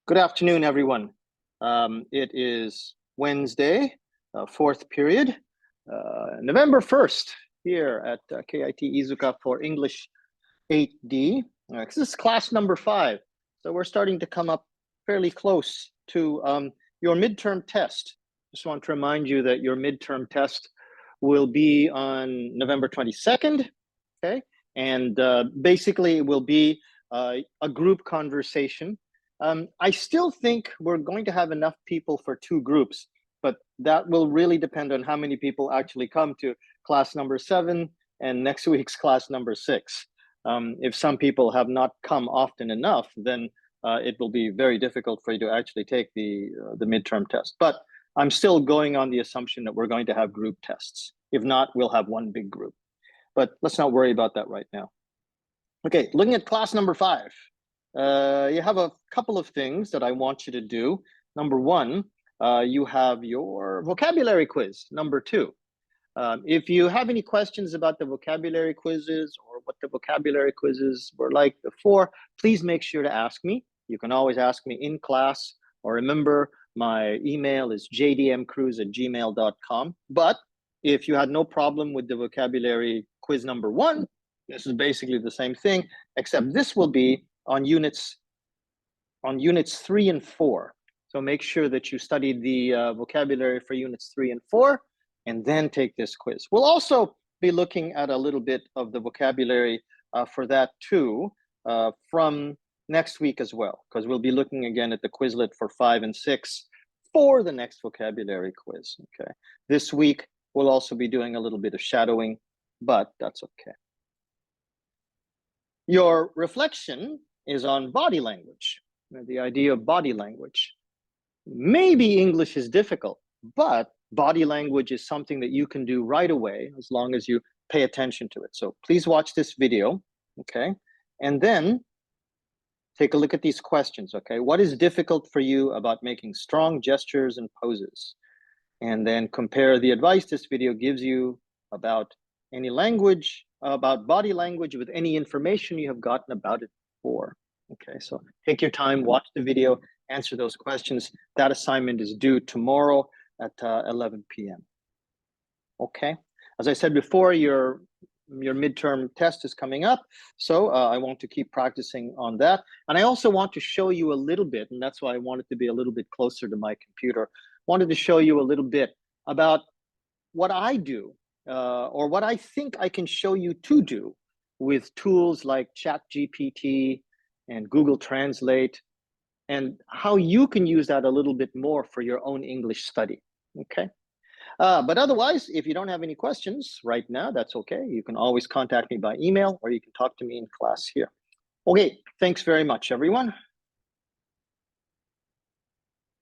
Good afternoon, everyone. It is Wednesday, fourth period, November 1st, here at KIT Iizuka for English 8D. This is class number 5, so we're starting to come up fairly close to your midterm test. Just want to remind you that your midterm test will be on November 22nd, okay? And basically it will be a group conversation. I still think we're going to have enough people for 2 groups, but that will really depend on how many people actually come to class number 7 and next week's class number 6. If some people have not come often enough, then it will be very difficult for you to actually take the midterm test. But I'm still going on the assumption that we're going to have group tests. If not, we'll have one big group. But let's not worry about that right now. Okay, looking at class number 5. You have a couple of things that I want you to do. Number 1, you have your vocabulary quiz. Number 2, if you have any questions about the vocabulary quizzes or what the vocabulary quizzes were like before, please make sure to ask me. You can always ask me in class, or remember, my email is jdmcruz@gmail.com. But if you had no problem with the vocabulary quiz number 1, this is basically the same thing, except this will be on units 3 and 4. So make sure that you study the vocabulary for units 3 and 4, and then take this quiz. We'll also be looking at a little bit of the vocabulary for that too from next week as well, because we'll be looking again at the Quizlet for 5 and 6 for the next vocabulary quiz. Okay. This week we'll also be doing a little bit of shadowing, but that's okay. Your reflection is on body language, the idea of body language. Maybe English is difficult, but body language is something that you can do right away as long as you pay attention to it. So please watch this video, okay? And then take a look at these questions, okay? What is difficult for you about making strong gestures and poses? And then compare the advice this video gives you about any language, about body language, with any information you have gotten about it before. Okay, so take your time, watch the video, answer those questions. That assignment is due tomorrow at 11 p.m. Okay, as I said before, your midterm test is coming up, so I want to keep practicing on that. And I also want to show you a little bit, and that's why I wanted to be a little bit closer to my computer, wanted to show you a little bit about what I do, or what I think I can show you to do with tools like ChatGPT and Google Translate, and how you can use that a little bit more for your own English study, okay? But otherwise, if you don't have any questions right now, that's okay. You can always contact me by email, or you can talk to me in class here. Okay, thanks very much, everyone.